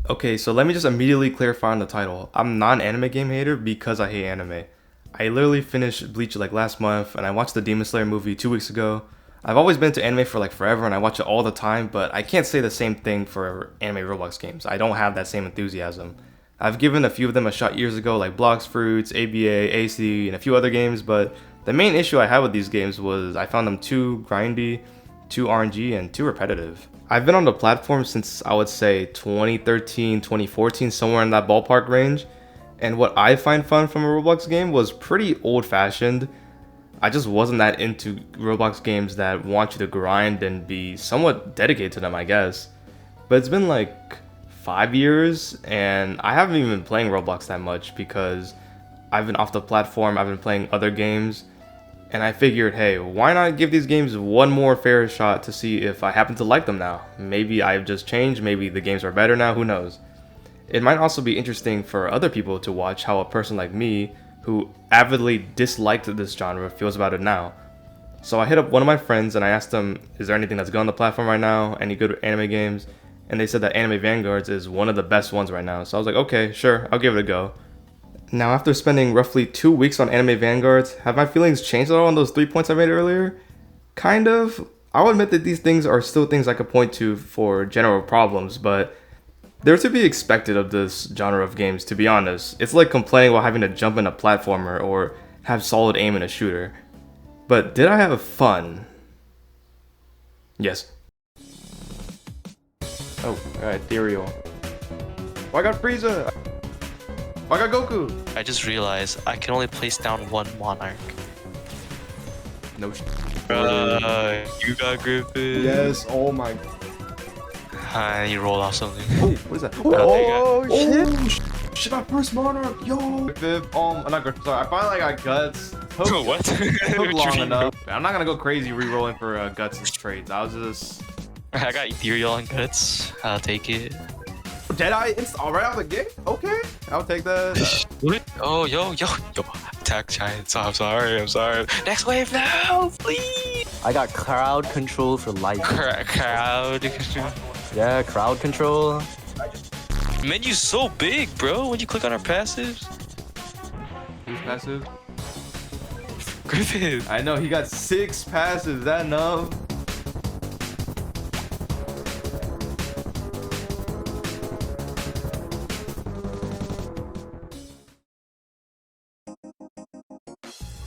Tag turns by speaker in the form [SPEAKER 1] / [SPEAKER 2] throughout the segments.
[SPEAKER 1] Okay, so let me just immediately clarify on the title. I'm not an anime game hater because I hate anime. I literally finished Bleach like last month, and I watched the Demon Slayer movie 2 weeks ago. I've always been to anime for like forever, and I watch it all the time, but I can't say the same thing for anime Roblox games. I don't have that same enthusiasm. I've given a few of them a shot years ago, like Blox Fruits, ABA, AC, and a few other games, but the main issue I had with these games was I found them too grindy, too RNG, and too repetitive. I've been on the platform since I would say 2013, 2014, somewhere in that ballpark range. And what I find fun from a Roblox game was pretty old fashioned. I just wasn't that into Roblox games that want you to grind and be somewhat dedicated to them, I guess. But it's been like 5 years and I haven't even been playing Roblox that much because I've been off the platform, I've been playing other games. And I figured, hey, why not give these games one more fair shot to see if I happen to like them now? Maybe I've just changed, maybe the games are better now, who knows? It might also be interesting for other people to watch how a person like me, who avidly disliked this genre, feels about it now. So I hit up one of my friends and I asked them, is there anything that's good on the platform right now? Any good anime games? And they said that Anime Vanguards is one of the best ones right now. So I was like, okay, sure, I'll give it a go. Now, after spending roughly 2 weeks on Anime Vanguards, have my feelings changed at all on those 3 points I made earlier? Kind of. I'll admit that these things are still things I could point to for general problems, but they're to be expected of this genre of games, to be honest. It's like complaining while having to jump in a platformer or have solid aim in a shooter. But did I have fun? Yes. Oh, ethereal. Oh, I got Frieza! Oh, I got Goku!
[SPEAKER 2] I just realized I can only place down one monarch.
[SPEAKER 1] No shit.
[SPEAKER 2] You got Griffin.
[SPEAKER 1] Yes, oh my.
[SPEAKER 2] You rolled off something.
[SPEAKER 1] Oh, what is that?
[SPEAKER 2] Oh,
[SPEAKER 1] shit! Shit, my first monarch, yo! I'm not good. Sorry, I finally got guts.
[SPEAKER 2] What?
[SPEAKER 1] Took long enough. I'm not gonna go crazy re-rolling for guts and trades. I was just.
[SPEAKER 2] I got ethereal and guts. I'll take it.
[SPEAKER 1] Deadeye all right out of the gate? Okay, I'll take that.
[SPEAKER 2] Oh, yo. Attack giants. I'm sorry. Next wave now, please.
[SPEAKER 3] I got crowd control for life.
[SPEAKER 2] Crowd.
[SPEAKER 3] Yeah, crowd control.
[SPEAKER 2] Menu's so big, bro. When you click on our passives.
[SPEAKER 1] Who's passive?
[SPEAKER 2] Griffin.
[SPEAKER 1] I know, he got 6 passives. Is that enough?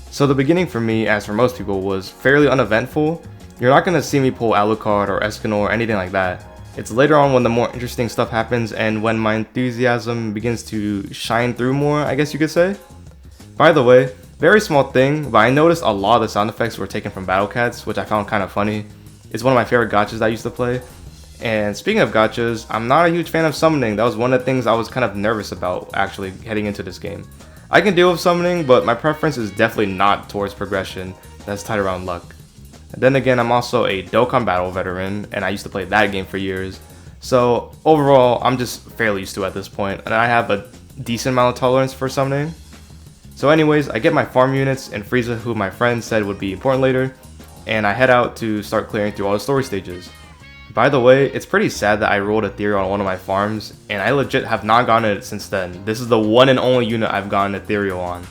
[SPEAKER 1] So the beginning for me, as for most people, was fairly uneventful. You're not going to see me pull Alucard or Escanor or anything like that. It's later on when the more interesting stuff happens and when my enthusiasm begins to shine through more, I guess you could say. By the way, very small thing, but I noticed a lot of the sound effects were taken from Battle Cats, which I found kind of funny. It's one of my favorite gachas I used to play. And speaking of gachas, I'm not a huge fan of summoning. That was one of the things I was kind of nervous about actually heading into this game. I can deal with summoning, but my preference is definitely not towards progression. That's tied around luck. And then again, I'm also a Dokkan Battle veteran, and I used to play that game for years. So overall, I'm just fairly used to it at this point, and I have a decent amount of tolerance for summoning. So anyways, I get my farm units and Frieza, who my friend said would be important later, and I head out to start clearing through all the story stages. By the way, it's pretty sad that I rolled ethereal on one of my farms, and I legit have not gotten it since then. This is the one and only unit I've gotten ethereal on.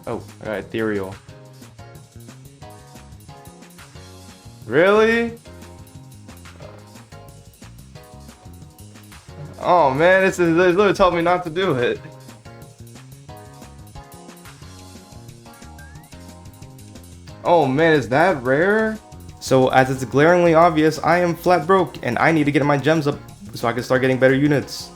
[SPEAKER 1] Oh, I got ethereal. Really? Oh man, it's literally told me not to do it. Oh man, is that rare? So as it's glaringly obvious, I am flat broke and I need to get my gems up so I can start getting better units.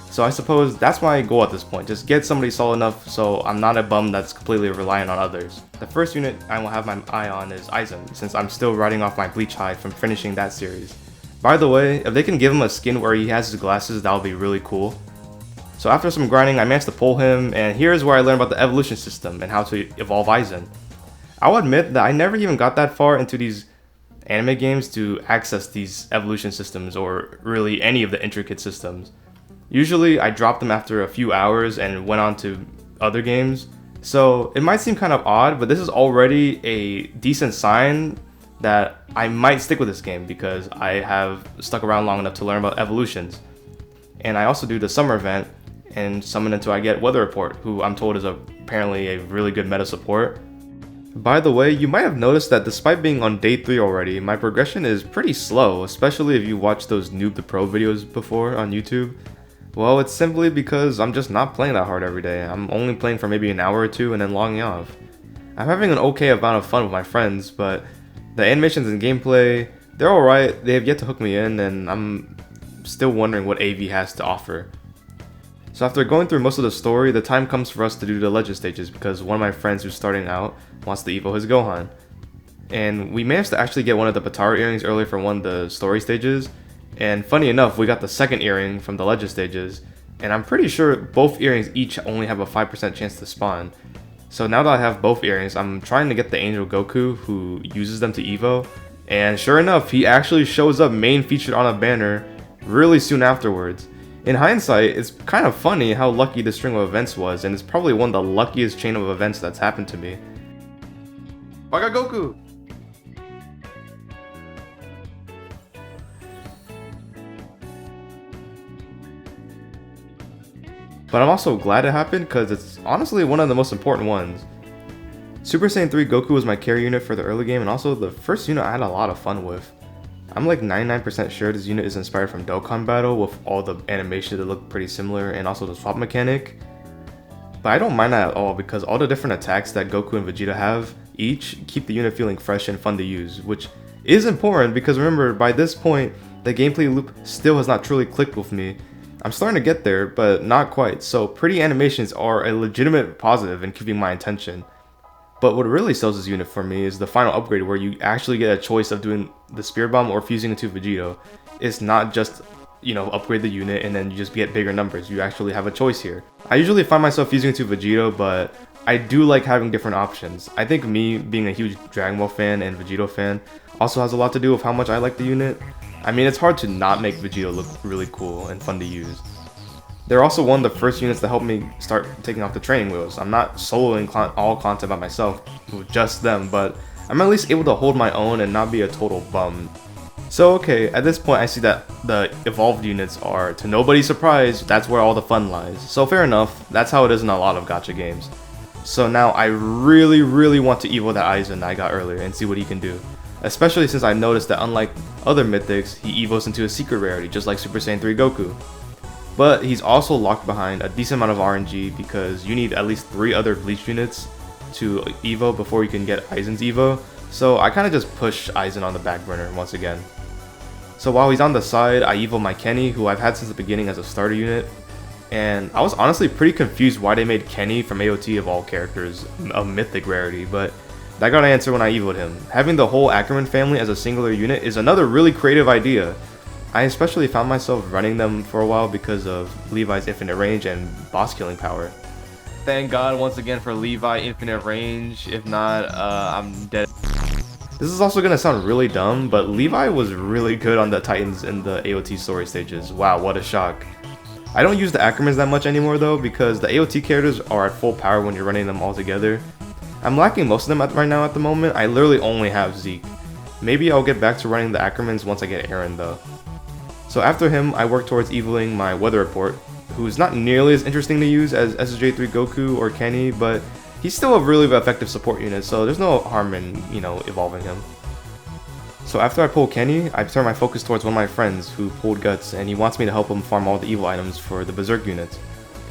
[SPEAKER 1] So I suppose that's my goal at this point, just get somebody solid enough so I'm not a bum that's completely reliant on others. The first unit I will have my eye on is Aizen, since I'm still riding off my bleach hide from finishing that series. By the way, if they can give him a skin where he has his glasses, that would be really cool. So after some grinding, I managed to pull him, and here's where I learned about the evolution system and how to evolve Aizen. I'll admit that I never even got that far into these anime games to access these evolution systems or really any of the intricate systems. Usually I dropped them after a few hours and went on to other games. So it might seem kind of odd, but this is already a decent sign that I might stick with this game because I have stuck around long enough to learn about evolutions. And I also do the summer event and summon until I get Weather Report, who I'm told is apparently a really good meta support. By the way, you might have noticed that despite being on day 3 already, my progression is pretty slow, especially if you watched those Noob to Pro videos before on YouTube. Well, it's simply because I'm just not playing that hard every day. I'm only playing for maybe an hour or two and then logging off. I'm having an okay amount of fun with my friends, but the animations and gameplay, they're alright. They have yet to hook me in, and I'm still wondering what AV has to offer. So after going through most of the story, the time comes for us to do the legend stages because one of my friends who's starting out wants to evo his Gohan. And we managed to actually get one of the Batara earrings earlier for one of the story stages, and funny enough, we got the second earring from the legend stages, and I'm pretty sure both earrings each only have a 5% chance to spawn. So now that I have both earrings, I'm trying to get the Angel Goku who uses them to evo, and sure enough, he actually shows up main featured on a banner really soon afterwards. In hindsight, it's kind of funny how lucky this string of events was, and it's probably one of the luckiest chain of events that's happened to me. I got Goku! But I'm also glad it happened because it's honestly one of the most important ones. Super Saiyan 3 Goku was my carry unit for the early game and also the first unit I had a lot of fun with. I'm like 99% sure this unit is inspired from Dokkan Battle with all the animations that look pretty similar and also the swap mechanic. But I don't mind that at all because all the different attacks that Goku and Vegeta have each keep the unit feeling fresh and fun to use, which is important because remember, by this point, the gameplay loop still has not truly clicked with me. I'm starting to get there, but not quite, so pretty animations are a legitimate positive in keeping my attention. But what really sells this unit for me is the final upgrade where you actually get a choice of doing the Spirit Bomb or fusing into Vegito. It's not just, upgrade the unit and then you just get bigger numbers. You actually have a choice here. I usually find myself fusing into Vegito, but I do like having different options. I think me being a huge Dragon Ball fan and Vegito fan also has a lot to do with how much I like the unit. I mean, it's hard to not make Vegito look really cool and fun to use. They're also one of the first units that helped me start taking off the training wheels. I'm not soloing all content by myself with just them, but I'm at least able to hold my own and not be a total bum. So okay, at this point I see that the evolved units are, to nobody's surprise, that's where all the fun lies. So fair enough, that's how it is in a lot of gacha games. So now I really want to evo that Aizen I got earlier and see what he can do. Especially since I noticed that unlike other mythics, he evos into a secret rarity just like Super Saiyan 3 Goku. But he's also locked behind a decent amount of RNG because you need at least 3 other Bleach units to evo before you can get Aizen's evo. So I kind of just push Aizen on the back burner once again. So while he's on the side, I evo my Kenny, who I've had since the beginning as a starter unit. And I was honestly pretty confused why they made Kenny from AOT of all characters a mythic rarity, but that got an answer when I evoed him. Having the whole Ackerman family as a singular unit is another really creative idea. I especially found myself running them for a while because of Levi's infinite range and boss killing power. Thank God once again for Levi infinite range, if not, I'm dead. This is also gonna sound really dumb, but Levi was really good on the Titans in the AOT story stages. Wow, what a shock. I don't use the Ackermans that much anymore though, because the AOT characters are at full power when you're running them all together. I'm lacking most of them right now at the moment. I literally only have Zeke. Maybe I'll get back to running the Ackermans once I get Eren though. So after him, I work towards evoing my Weather Report, who's not nearly as interesting to use as SSJ3 Goku or Kenny, but he's still a really effective support unit, so there's no harm in, evolving him. So after I pull Kenny, I turn my focus towards one of my friends who pulled Guts, and he wants me to help him farm all the evil items for the berserk units.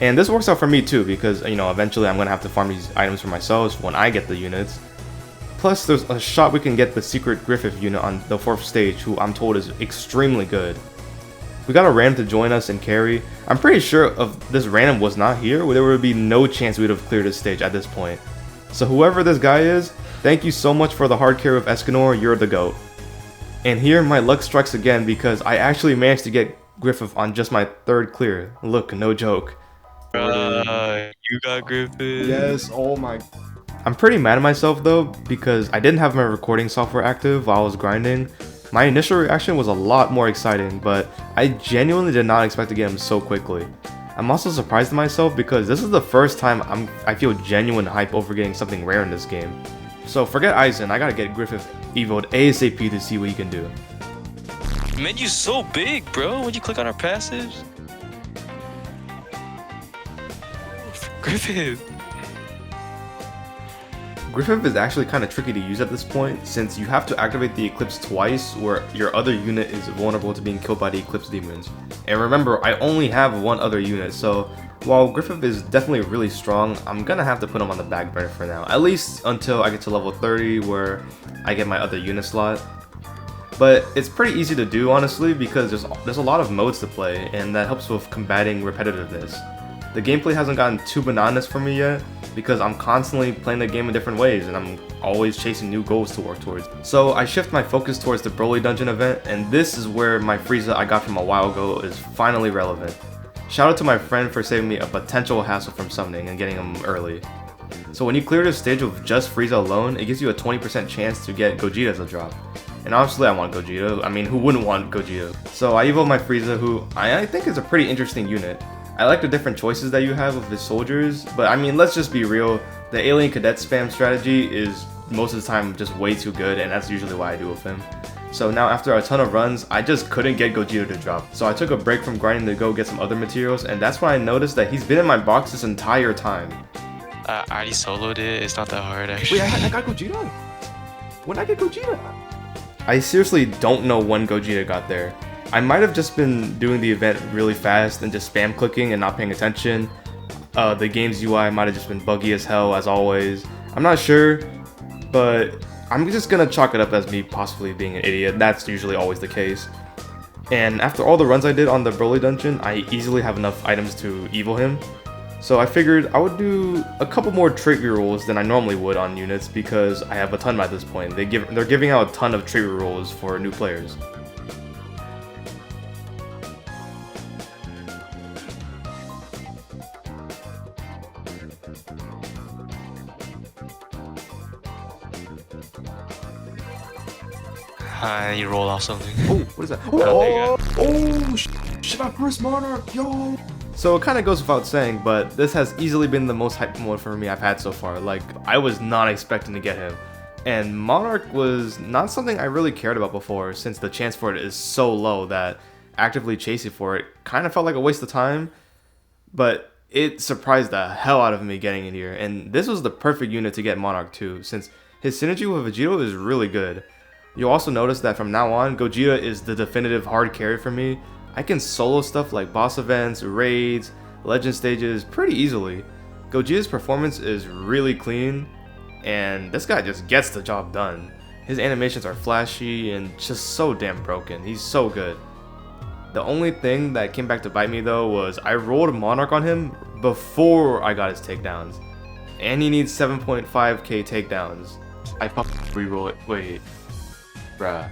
[SPEAKER 1] And this works out for me too, because, eventually I'm going to have to farm these items for myself when I get the units. Plus, there's a shot we can get the secret Griffith unit on the 4th stage, who I'm told is extremely good. We got a random to join us and carry. I'm pretty sure if this random was not here, there would be no chance we'd have cleared this stage at this point. So whoever this guy is, thank you so much for the hard carry of Escanor, you're the GOAT. And here my luck strikes again because I actually managed to get Griffith on just my 3rd clear. Look, no joke.
[SPEAKER 2] You got Griffith.
[SPEAKER 1] Yes, oh my. I'm pretty mad at myself though because I didn't have my recording software active while I was grinding. My initial reaction was a lot more exciting, but I genuinely did not expect to get him so quickly. I'm also surprised at myself because this is the first time I feel genuine hype over getting something rare in this game. So forget Aizen, I gotta get Griffith evoed ASAP to see what he can do.
[SPEAKER 2] Menu's so big, bro. When you click on our passives. Griffin.
[SPEAKER 1] Griffith is actually kind of tricky to use at this point, since you have to activate the Eclipse twice, where your other unit is vulnerable to being killed by the Eclipse demons. And remember, I only have one other unit, so while Griffith is definitely really strong, I'm gonna have to put him on the back burner for now, at least until I get to level 30 where I get my other unit slot. But it's pretty easy to do, honestly, because there's a lot of modes to play, and that helps with combating repetitiveness. The gameplay hasn't gotten too bananas for me yet, because I'm constantly playing the game in different ways and I'm always chasing new goals to work towards. So I shift my focus towards the Broly Dungeon event, and this is where my Frieza I got from a while ago is finally relevant. Shout out to my friend for saving me a potential hassle from summoning and getting him early. So when you clear this stage with just Frieza alone, it gives you a 20% chance to get Gogeta as a drop. And obviously I want Gogeta, I mean who wouldn't want Gogeta? So I evolved my Frieza, who I think is a pretty interesting unit. I like the different choices that you have with his soldiers, but I mean, let's just be real, the alien cadet spam strategy is most of the time just way too good, and that's usually why I do with him. So now after a ton of runs, I just couldn't get Gogeta to drop. So I took a break from grinding to go get some other materials, and that's when I noticed that he's been in my box this entire time.
[SPEAKER 2] I already soloed it, it's not that hard actually.
[SPEAKER 4] Wait, I got Gogeta? When did I get Gogeta?
[SPEAKER 1] I seriously don't know when Gogeta got there. I might have just been doing the event really fast and just spam clicking and not paying attention. The game's UI might have just been buggy as hell as always. I'm not sure, but I'm just gonna chalk it up as me possibly being an idiot. That's usually always the case. And after all the runs I did on the Broly dungeon, I easily have enough items to evil him. So I figured I would do a couple more trait rerolls than I normally would on units because I have a ton by this point. They're giving out a ton of trait rerolls for new players.
[SPEAKER 2] You roll off something.
[SPEAKER 4] Oh, what is that?
[SPEAKER 2] Oh,
[SPEAKER 4] Oh, shit, my first monarch, yo!
[SPEAKER 1] So it kind of goes without saying, but this has easily been the most hype mode for me I've had so far. Like, I was not expecting to get him. And Monarch was not something I really cared about before, since the chance for it is so low that actively chasing for it kind of felt like a waste of time. But it surprised the hell out of me getting in here, and this was the perfect unit to get Monarch too, since his synergy with Vegito is really good. You'll also notice that from now on, Gogeta is the definitive hard carry for me. I can solo stuff like boss events, raids, legend stages pretty easily. Gogeta's performance is really clean, and this guy just gets the job done. His animations are flashy and just so damn broken. He's so good. The only thing that came back to bite me though was I rolled Monarch on him before I got his takedowns. And he needs 7.5k takedowns. I fucking reroll it. Wait. Bruh.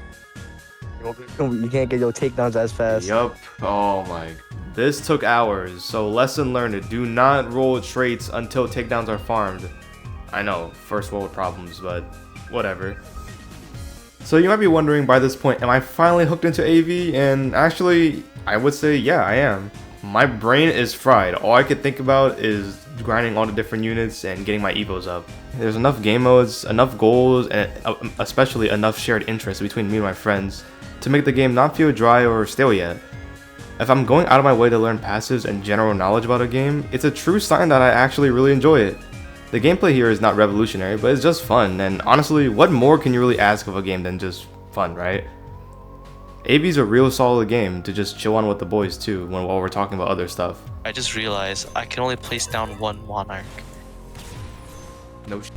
[SPEAKER 3] You can't get your takedowns as fast.
[SPEAKER 1] Yup. Oh my. This took hours, so lesson learned. Do not roll traits until takedowns are farmed. I know, first world problems, but whatever. So you might be wondering by this point, am I finally hooked into AV? And actually, I would say yeah, I am. My brain is fried. All I could think about is grinding all the different units and getting my evos up. There's enough game modes, enough goals, and especially enough shared interest between me and my friends to make the game not feel dry or stale yet. If I'm going out of my way to learn passives and general knowledge about a game, it's a true sign that I actually really enjoy it. The gameplay here is not revolutionary, but it's just fun, and honestly, what more can you really ask of a game than just fun, right? AV's a real solid game to just chill on with the boys too, while we're talking about other stuff.
[SPEAKER 2] I just realized I can only place down one monarch.
[SPEAKER 1] No sh.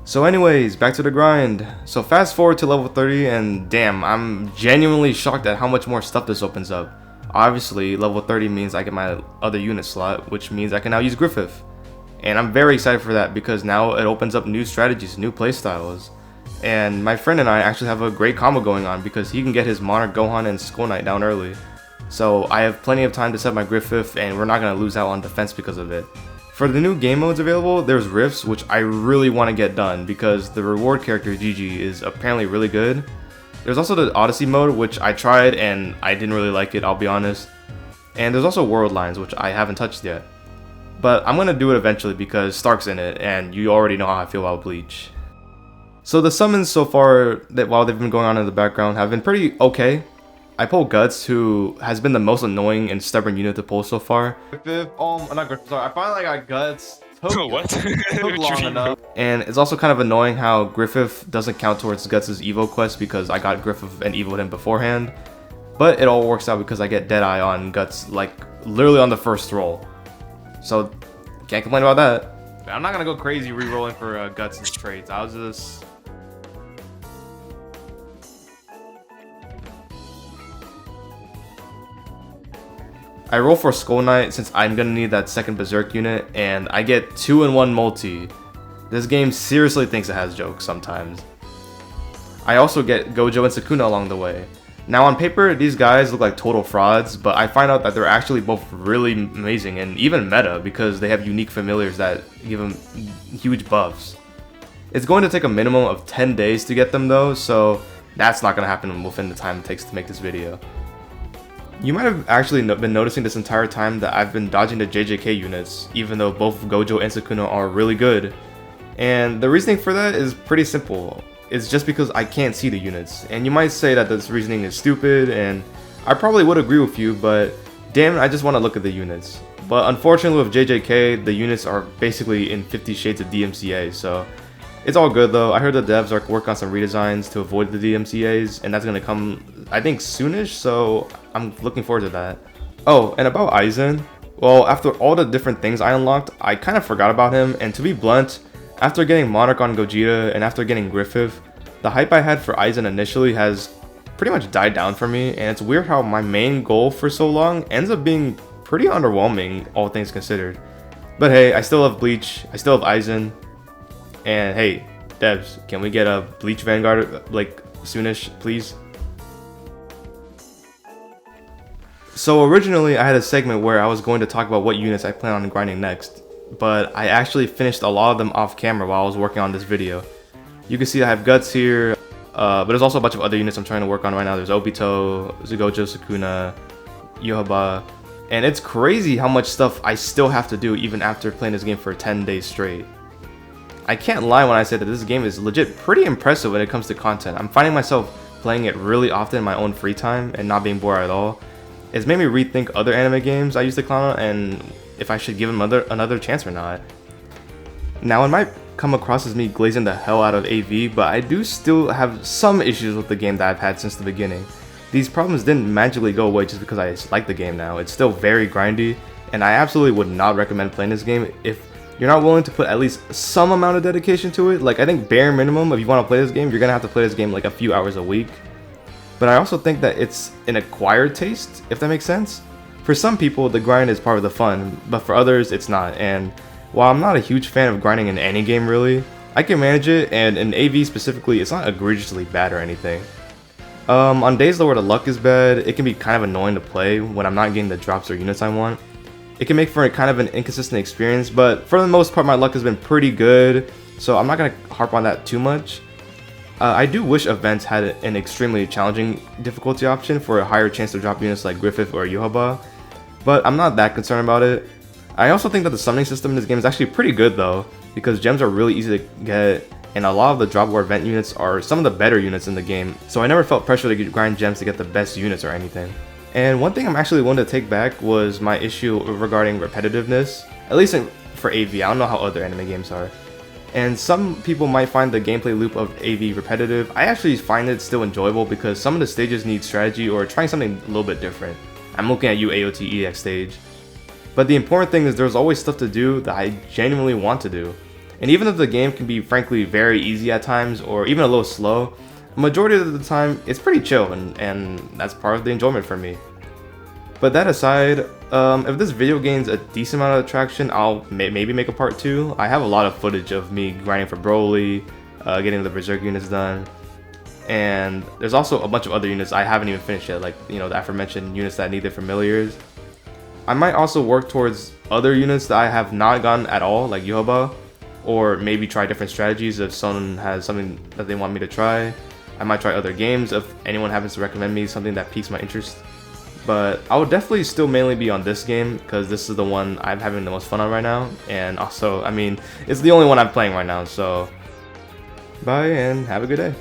[SPEAKER 1] So anyways, back to the grind. So fast forward to level 30 and damn, I'm genuinely shocked at how much more stuff this opens up. Obviously, level 30 means I get my other unit slot, which means I can now use Griffith. And I'm very excited for that because now it opens up new strategies, new playstyles. And my friend and I actually have a great combo going on because he can get his Monarch, Gohan, and Skull Knight down early. So I have plenty of time to set my Griffith and we're not going to lose out on defense because of it. For the new game modes available, there's Rifts, which I really want to get done because the reward character Gigi is apparently really good. There's also the Odyssey mode, which I tried and I didn't really like it, I'll be honest. And there's also Worldlines, which I haven't touched yet. But I'm going to do it eventually because Stark's in it and you already know how I feel about Bleach. So the summons so far, that while they've been going on in the background, have been pretty okay. I pull Guts, who has been the most annoying and stubborn unit to pull so far. Not Griffith, sorry, I finally got Guts.
[SPEAKER 2] What?
[SPEAKER 1] Took long enough. And it's also kind of annoying how Griffith doesn't count towards Guts' Evo quest because I got Griffith and Evo'd him beforehand. But it all works out because I get Deadeye on Guts, like, literally on the first roll. So, can't complain about that. I'm not gonna go crazy re-rolling for Guts' traits. I was just... I roll for Skull Knight since I'm gonna need that second Berserk unit, and I get 2-in-1 multi. This game seriously thinks it has jokes sometimes. I also get Gojo and Sukuna along the way. Now on paper, these guys look like total frauds, but I find out that they're actually both really amazing and even meta because they have unique familiars that give them huge buffs. It's going to take a minimum of 10 days to get them though, so that's not gonna happen within the time it takes to make this video. You might have actually been noticing this entire time that I've been dodging the JJK units, even though both Gojo and Sukuna are really good. And the reasoning for that is pretty simple. It's just because I can't see the units. And you might say that this reasoning is stupid, and I probably would agree with you, but damn it, I just want to look at the units. But unfortunately with JJK, the units are basically in 50 shades of DMCA, so it's all good though. I heard the devs are working on some redesigns to avoid the DMCAs, and that's gonna come, I think, soonish, so I'm looking forward to that. Oh, and about Aizen, well, after all the different things I unlocked, I kind of forgot about him, and to be blunt, after getting Monarch on Gogeta and after getting Griffith, the hype I had for Aizen initially has pretty much died down for me, and it's weird how my main goal for so long ends up being pretty underwhelming, all things considered. But hey, I still love Bleach, I still have Aizen. And hey, devs, can we get a Bleach Vanguard like soonish, please? So originally I had a segment where I was going to talk about what units I plan on grinding next, but I actually finished a lot of them off camera while I was working on this video. You can see I have Guts here, but there's also a bunch of other units I'm trying to work on right now. There's Obito, Zugojo, Sukuna, Yohaba, and it's crazy how much stuff I still have to do even after playing this game for 10 days straight. I can't lie when I say that this game is legit pretty impressive when it comes to content. I'm finding myself playing it really often in my own free time and not being bored at all. It's made me rethink other anime games I used to clown on and if I should give them another chance or not. Now it might come across as me glazing the hell out of AV, but I do still have some issues with the game that I've had since the beginning. These problems didn't magically go away just because I like the game now. It's still very grindy, and I absolutely would not recommend playing this game if you're not willing to put at least some amount of dedication to it. Like, I think bare minimum, if you want to play this game, you're gonna have to play this game like a few hours a week. But I also think that it's an acquired taste, if that makes sense. For some people, the grind is part of the fun, but for others, it's not. And while I'm not a huge fan of grinding in any game really, I can manage it, and in AV specifically, it's not egregiously bad or anything. On days where the luck is bad, it can be kind of annoying to play when I'm not getting the drops or units I want. It can make for a kind of an inconsistent experience, but for the most part my luck has been pretty good, so I'm not going to harp on that too much. I do wish events had an extremely challenging difficulty option for a higher chance to drop units like Griffith or Yhwach, but I'm not that concerned about it. I also think that the summoning system in this game is actually pretty good though, because gems are really easy to get, and a lot of the drop or event units are some of the better units in the game, so I never felt pressure to grind gems to get the best units or anything. And one thing I'm actually willing to take back was my issue regarding repetitiveness, at least for AV. I don't know how other anime games are. And some people might find the gameplay loop of AV repetitive. I actually find it still enjoyable because some of the stages need strategy or trying something a little bit different. I'm looking at you, AOT EX stage. But the important thing is there's always stuff to do that I genuinely want to do. And even if the game can be frankly very easy at times or even a little slow, the majority of the time it's pretty chill, and that's part of the enjoyment for me. But that aside, if this video gains a decent amount of traction, I'll maybe make a part 2. I have a lot of footage of me grinding for Broly, getting the berserk units done, and there's also a bunch of other units I haven't even finished yet, like, you know, the aforementioned units that need their familiars. I might also work towards other units that I have not gotten at all, like Yohaba, or maybe try different strategies if someone has something that they want me to try. I might try other games if anyone happens to recommend me something that piques my interest. But I would definitely still mainly be on this game because this is the one I'm having the most fun on right now, and also, I mean, it's the only one I'm playing right now, so bye and have a good day.